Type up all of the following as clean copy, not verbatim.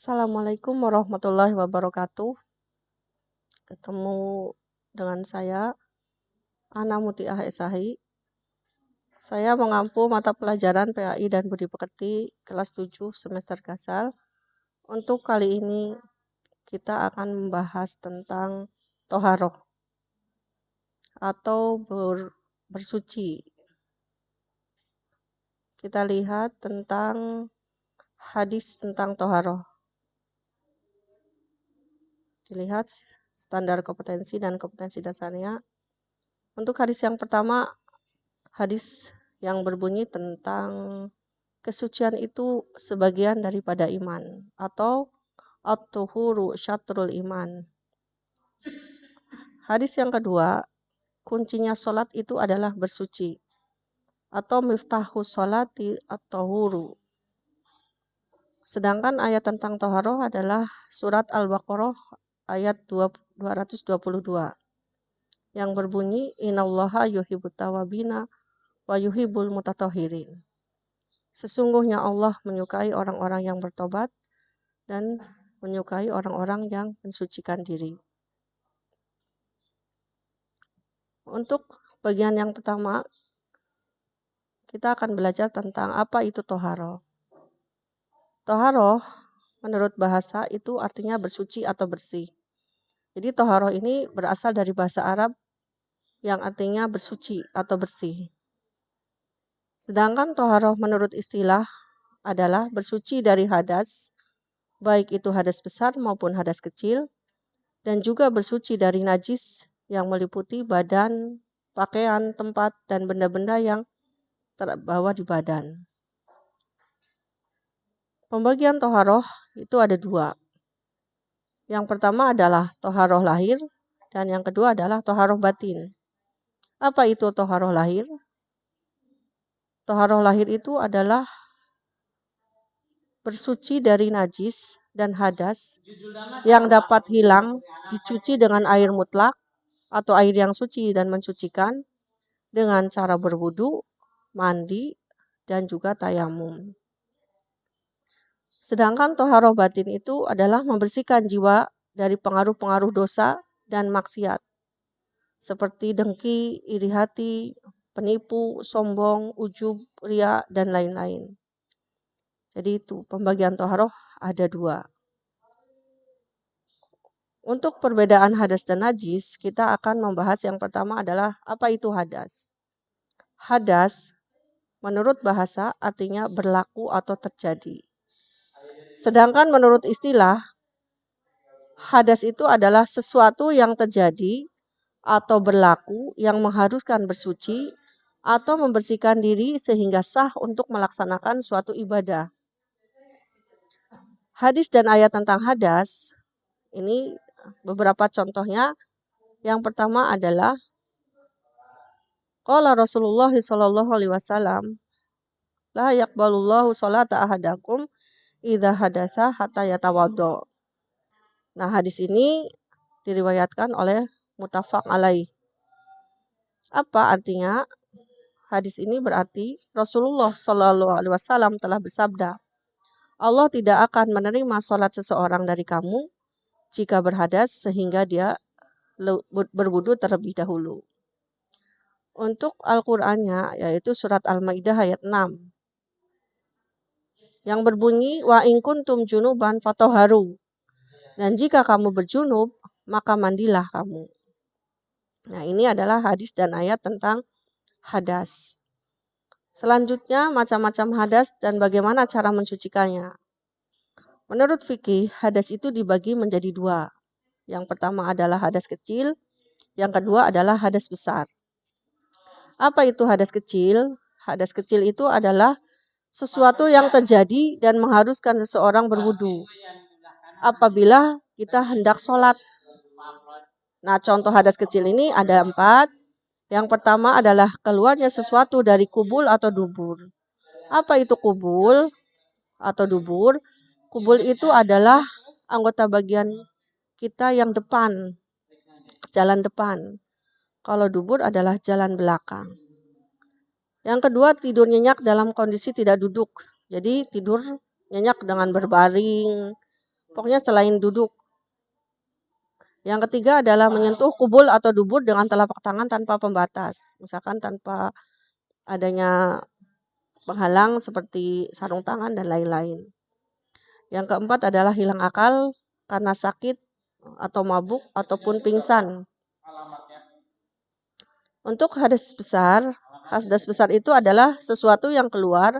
Assalamualaikum warahmatullahi wabarakatuh. Ketemu dengan saya, Ana Mutiah Esahi. Saya mengampu mata pelajaran PAI dan Budi Pekerti kelas 7 semester Gasal. Untuk kali ini kita akan membahas tentang toharoh atau bersuci. Kita lihat tentang hadis tentang toharoh. Dilihat standar kompetensi dan kompetensi dasarnya. Untuk hadis yang pertama, hadis yang berbunyi tentang kesucian itu sebagian daripada iman atau at-tuhuru syatrul iman. Hadis yang kedua, kuncinya sholat itu adalah bersuci atau miftahu sholati at-tuhuru. Sedangkan ayat tentang toharoh adalah surat Al-Baqarah ayat 222 yang berbunyi innallaha yuhibbut tawwabina wa yuhibbul mutatahhirin. Sesungguhnya Allah menyukai orang-orang yang bertobat dan menyukai orang-orang yang mensucikan diri. Untuk bagian yang pertama, kita akan belajar tentang apa itu toharoh. Toharoh menurut bahasa itu artinya bersuci atau bersih. Jadi toharoh ini berasal dari bahasa Arab yang artinya bersuci atau bersih. Sedangkan toharoh menurut istilah adalah bersuci dari hadas, baik itu hadas besar maupun hadas kecil, dan juga bersuci dari najis yang meliputi badan, pakaian, tempat, dan benda-benda yang terbawa di badan. Pembagian toharoh itu ada dua. Yang pertama adalah toharoh lahir, dan yang kedua adalah toharoh batin. Apa itu toharoh lahir? Toharoh lahir itu adalah bersuci dari najis dan hadas yang dapat hilang dicuci dengan air mutlak atau air yang suci dan mensucikan dengan cara berwudu, mandi, dan juga tayamum. Sedangkan toharoh batin itu adalah membersihkan jiwa dari pengaruh-pengaruh dosa dan maksiat, seperti dengki, iri hati, penipu, sombong, ujub, ria, dan lain-lain. Jadi itu pembagian toharoh ada dua. Untuk perbedaan hadas dan najis, kita akan membahas yang pertama adalah apa itu hadas. Hadas menurut bahasa artinya berlaku atau terjadi. Sedangkan menurut istilah, hadas itu adalah sesuatu yang terjadi atau berlaku yang mengharuskan bersuci atau membersihkan diri sehingga sah untuk melaksanakan suatu ibadah. Hadis dan ayat tentang hadas, ini beberapa contohnya. Yang pertama adalah qala Rasulullah sallallahu alaihi wasallam la yaqbalullahu sholata ahadakum idza hadatsa hatta yatawaddo. Nah, hadis ini diriwayatkan oleh muttafaq alaih. Apa artinya? Hadis ini berarti Rasulullah sallallahu alaihi wasallam telah bersabda, Allah tidak akan menerima sholat seseorang dari kamu jika berhadas sehingga dia berwudu terlebih dahulu. Untuk Al-Qur'annya yaitu surat Al-Maidah ayat 6 yang berbunyi wa in kuntum junuban fatahharu. Dan jika kamu berjunub, maka mandilah kamu. Nah, ini adalah hadis dan ayat tentang hadas. Selanjutnya, macam-macam hadas dan bagaimana cara mensucikannya. Menurut fikih, hadas itu dibagi menjadi dua. Yang pertama adalah hadas kecil, yang kedua adalah hadas besar. Apa itu hadas kecil? Hadas kecil itu adalah sesuatu yang terjadi dan mengharuskan seseorang berwudu apabila kita hendak sholat. Nah, contoh hadas kecil ini ada 4. Yang pertama adalah keluarnya sesuatu dari kubul atau dubur. Apa itu kubul atau dubur? Kubul itu adalah anggota bagian kita yang depan, jalan depan. Kalau dubur adalah jalan belakang. Yang kedua, tidur nyenyak dalam kondisi tidak duduk. Jadi tidur nyenyak dengan berbaring Pokoknya selain duduk. Yang ketiga adalah menyentuh kubul atau dubur dengan telapak tangan tanpa pembatas. Misalkan tanpa adanya penghalang seperti sarung tangan dan lain-lain. Yang keempat adalah hilang akal karena sakit atau mabuk ataupun pingsan. Untuk hadas besar itu adalah sesuatu yang keluar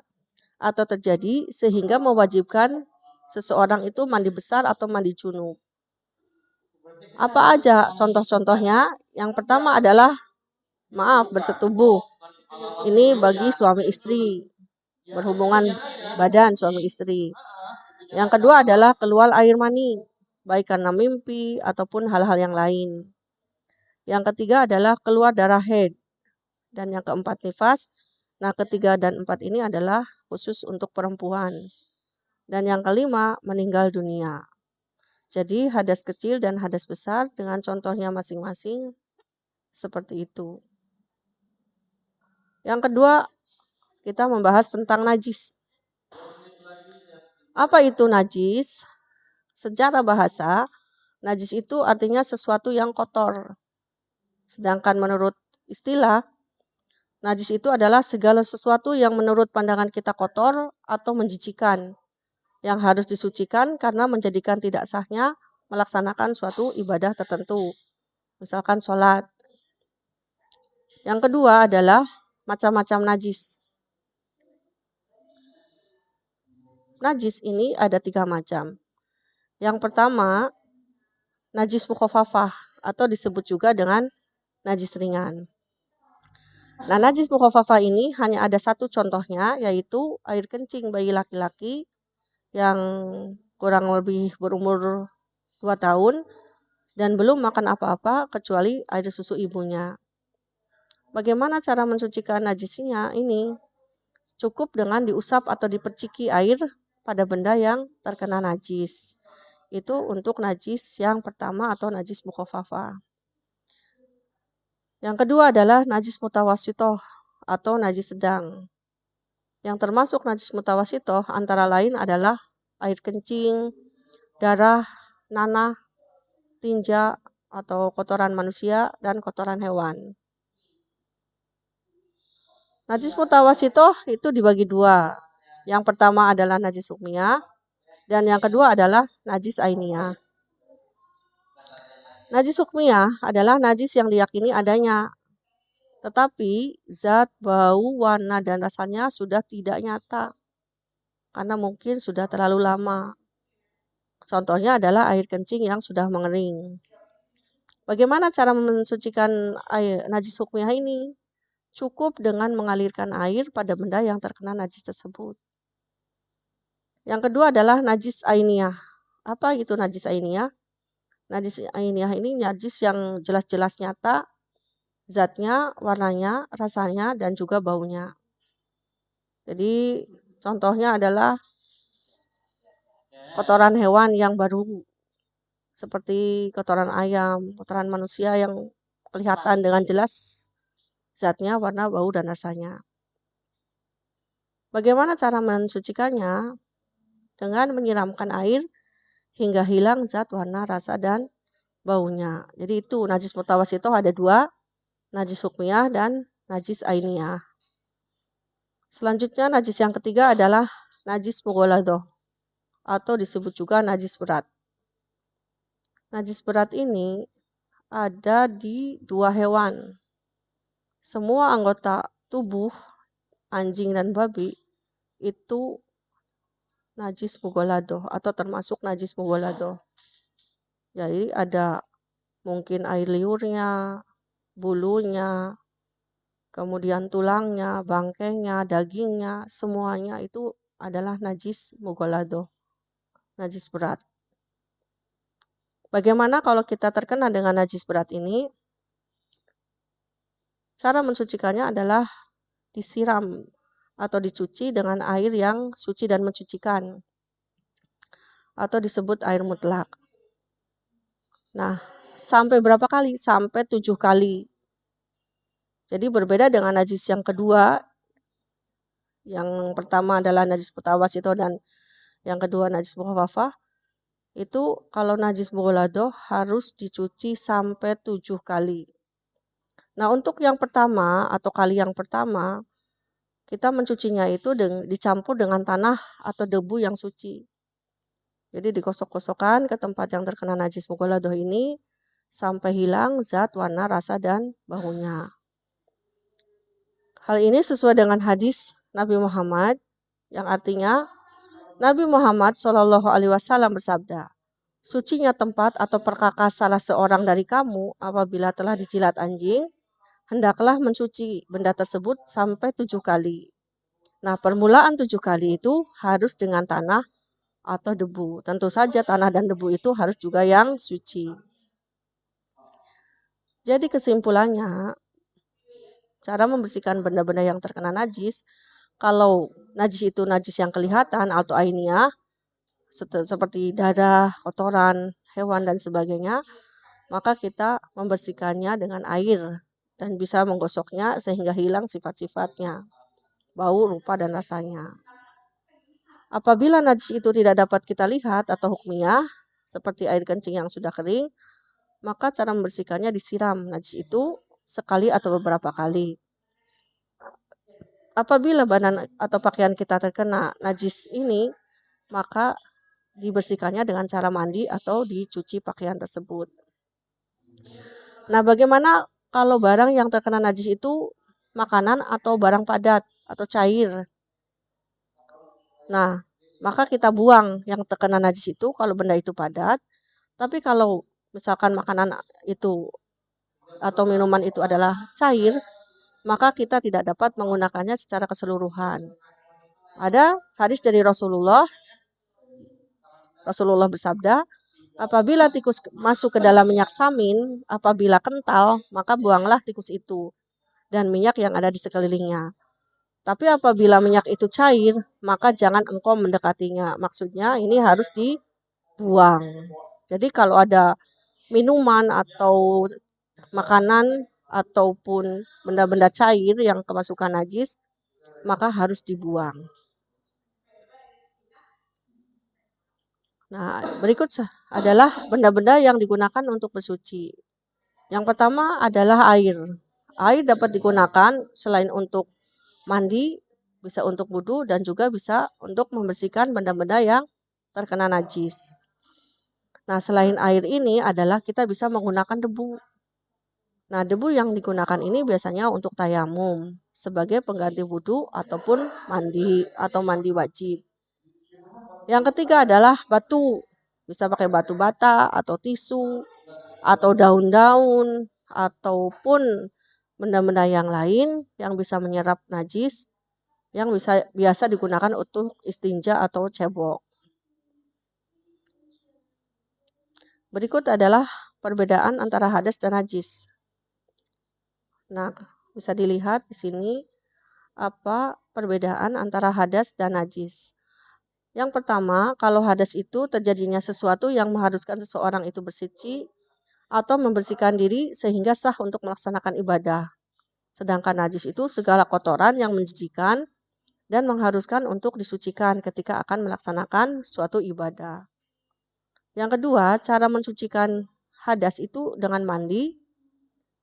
atau terjadi sehingga mewajibkan seseorang itu mandi besar atau mandi junub. Apa aja contoh-contohnya? Yang pertama adalah bersetubuh. Ini bagi suami istri, berhubungan badan suami istri. Yang kedua adalah keluar air mani, baik karena mimpi ataupun hal-hal yang lain. Yang ketiga adalah keluar darah haid. Dan yang keempat nifas. Nah, ketiga dan empat ini adalah khusus untuk perempuan. Dan yang kelima, meninggal dunia. Jadi hadas kecil dan hadas besar dengan contohnya masing-masing seperti itu. Yang kedua, kita membahas tentang najis. Apa itu najis? Secara bahasa, najis itu artinya sesuatu yang kotor. Sedangkan menurut istilah, najis itu adalah segala sesuatu yang menurut pandangan kita kotor atau menjijikan, yang harus disucikan karena menjadikan tidak sahnya melaksanakan suatu ibadah tertentu. Misalkan sholat. Yang kedua adalah macam-macam najis. Najis ini ada 3 macam. Yang pertama, najis mukhafafah atau disebut juga dengan najis ringan. Nah, najis mukhafafah ini hanya ada satu contohnya, yaitu air kencing bayi laki-laki yang kurang lebih berumur 2 tahun dan belum makan apa-apa kecuali air susu ibunya. Bagaimana cara mensucikan najisnya ini? Cukup dengan diusap atau diperciki air pada benda yang terkena najis. Itu untuk najis yang pertama atau najis mukhafafah. Yang kedua adalah najis mutawassithah atau najis sedang. Yang termasuk najis mutawassithah antara lain adalah air kencing, darah, nanah, tinja atau kotoran manusia dan kotoran hewan. Najis mutawassithah itu dibagi 2. Yang pertama adalah najis hukmiyah dan yang kedua adalah najis ainiyah. Najis hukmiyah adalah najis yang diyakini adanya, tetapi zat, bau, warna, dan rasanya sudah tidak nyata karena mungkin sudah terlalu lama. Contohnya adalah air kencing yang sudah mengering. Bagaimana cara mensucikan air najis hukmiyah ini? Cukup dengan mengalirkan air pada benda yang terkena najis tersebut. Yang kedua adalah najis ainiyah. Apa itu najis ainiyah? Najis ainiyah ini najis yang jelas-jelas nyata, zatnya, warnanya, rasanya, dan juga baunya. Jadi contohnya adalah kotoran hewan yang baru, seperti kotoran ayam, kotoran manusia yang kelihatan dengan jelas zatnya, warna, bau, dan rasanya. Bagaimana cara mensucikannya? Dengan menyiramkan air hingga hilang zat, warna, rasa, dan baunya. Jadi itu najis mutawassithah ada 2, najis hukmiyah dan najis ainiyah. Selanjutnya najis yang ketiga adalah najis mughaladzah atau disebut juga najis berat. Najis berat ini ada di 2 hewan. Semua anggota tubuh anjing dan babi itu najis mughaladzah atau termasuk najis mughaladzah. Jadi ada mungkin air liurnya, bulunya, kemudian tulangnya, bangkainya, dagingnya, semuanya itu adalah najis mughaladzah, najis berat. Bagaimana kalau kita terkena dengan najis berat ini? Cara mensucikannya adalah disiram atau dicuci dengan air yang suci dan mencucikan, atau disebut air mutlak. Nah, sampai berapa kali? Sampai 7 kali. Jadi berbeda dengan najis yang kedua. Yang pertama adalah najis mutawassithah dan yang kedua najis mukhafafah. itu kalau najis mughaladah harus dicuci sampai 7 kali. Nah, untuk yang pertama atau kali yang pertama, kita mencucinya itu dicampur dengan tanah atau debu yang suci. Jadi digosok-gosokkan ke tempat yang terkena najis mughaladah ini sampai hilang zat, warna, rasa, dan baunya. Hal ini sesuai dengan hadis Nabi Muhammad yang artinya Nabi Muhammad Shallallahu Alaihi Wasallam bersabda, sucinya tempat atau perkakas salah seorang dari kamu apabila telah dijilat anjing, hendaklah mencuci benda tersebut sampai 7 kali. Nah, permulaan 7 kali itu harus dengan tanah atau debu. Tentu saja tanah dan debu itu harus juga yang suci. Jadi kesimpulannya, cara membersihkan benda-benda yang terkena najis, kalau najis itu najis yang kelihatan atau ainiyah, seperti darah, kotoran, hewan, dan sebagainya, maka kita membersihkannya dengan air dan bisa menggosoknya sehingga hilang sifat-sifatnya, bau, rupa, dan rasanya. Apabila najis itu tidak dapat kita lihat atau hukmiyah, seperti air kencing yang sudah kering, maka cara membersihkannya disiram najis itu sekali atau beberapa kali. Apabila badan atau pakaian kita terkena najis ini, maka dibersihkannya dengan cara mandi atau dicuci pakaian tersebut. Nah, bagaimana kalau barang yang terkena najis itu makanan atau barang padat atau cair? Nah, maka kita buang yang terkena najis itu kalau benda itu padat. Tapi kalau misalkan makanan itu atau minuman itu adalah cair, maka kita tidak dapat menggunakannya secara keseluruhan. Ada hadis dari Rasulullah bersabda, apabila tikus masuk ke dalam minyak samin, apabila kental, maka buanglah tikus itu dan minyak yang ada di sekelilingnya. Tapi apabila minyak itu cair, maka jangan engkau mendekatinya. Maksudnya ini harus dibuang. Jadi kalau ada minuman atau makanan ataupun benda-benda cair yang kemasukan najis, maka harus dibuang. Nah, berikut adalah benda-benda yang digunakan untuk bersuci. Yang pertama adalah air. Air dapat digunakan selain untuk mandi, bisa untuk wudu, dan juga bisa untuk membersihkan benda-benda yang terkena najis. Nah, selain air ini adalah kita bisa menggunakan debu. Nah, debu yang digunakan ini biasanya untuk tayamum sebagai pengganti wudu ataupun mandi atau mandi wajib. Yang ketiga adalah batu. Bisa pakai batu bata atau tisu atau daun-daun ataupun benda-benda yang lain yang bisa menyerap najis yang biasa digunakan untuk istinja atau cebok. Berikut adalah perbedaan antara hadas dan najis. Nah, bisa dilihat di sini apa perbedaan antara hadas dan najis. Yang pertama, kalau hadas itu terjadinya sesuatu yang mengharuskan seseorang itu bersuci atau membersihkan diri sehingga sah untuk melaksanakan ibadah. Sedangkan najis itu segala kotoran yang menjijikan dan mengharuskan untuk disucikan ketika akan melaksanakan suatu ibadah. Yang kedua, cara mensucikan hadas itu dengan mandi,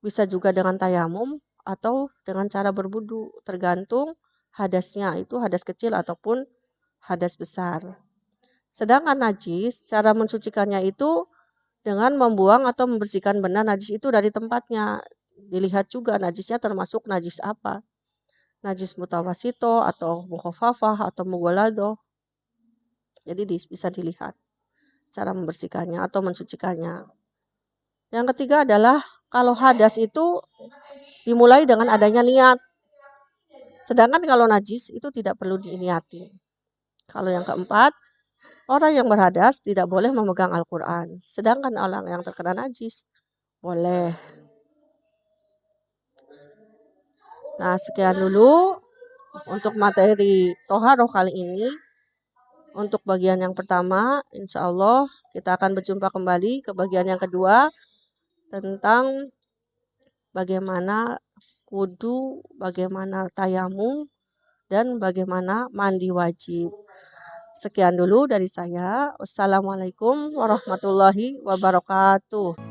bisa juga dengan tayamum, atau dengan cara berwudu, tergantung hadasnya, itu hadas kecil ataupun hadas besar. Sedangkan najis, cara mensucikannya itu dengan membuang atau membersihkan benda najis itu dari tempatnya. Dilihat juga najisnya termasuk najis apa. Najis mutawasito atau mukhafafah atau mughaladah. Jadi bisa dilihat cara membersihkannya atau mensucikannya. Yang ketiga adalah kalau hadas itu dimulai dengan adanya niat. Sedangkan kalau najis itu tidak perlu diniati. Kalau yang keempat, orang yang berhadas tidak boleh memegang Al-Quran. Sedangkan orang yang terkena najis boleh. Nah, sekian dulu untuk materi Toharoh kali ini. Untuk bagian yang pertama, insya Allah kita akan berjumpa kembali ke bagian yang kedua tentang bagaimana wudu, bagaimana tayamum, dan bagaimana mandi wajib. Sekian dulu dari saya. Wassalamualaikum warahmatullahi wabarakatuh.